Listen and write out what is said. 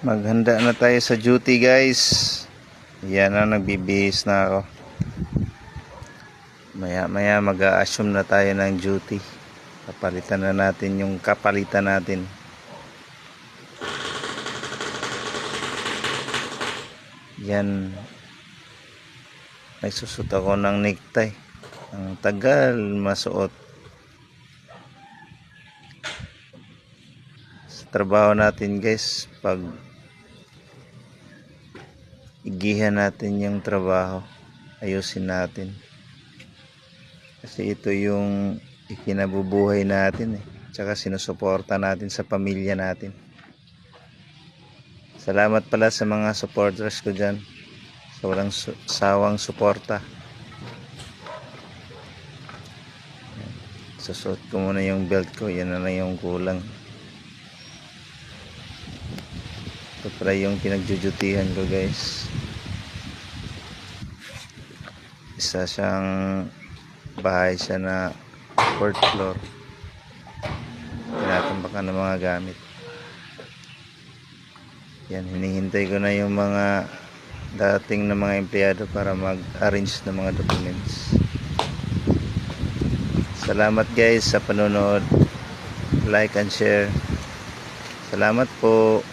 Maghanda na tayo sa duty, guys. Yan na, nagbibihis na ako. Maya maya mag-a-assume na tayo ng duty. Kapalitan na natin yung kapalitan natin. Yan. Nagsusot ako ng necktie. Ang tagal masuot. Sa trabaho natin, guys, pag igihan natin yung trabaho, ayusin natin, kasi ito yung ikinabubuhay natin tsaka sinusuporta natin sa pamilya natin. Salamat pala sa mga supporters ko dyan, sa walang sawang suporta. Susuot ko muna yung belt ko, yan na lang yung kulang. Ito pala yung pinagjujutihan ko, guys. Isa siyang bahay siya na 4th floor. Tinatambakan ng mga gamit. Yan, hinihintay ko na yung mga dating na mga empleyado para mag-arrange ng mga documents. Salamat, guys, sa panonood. Like and share. Salamat po.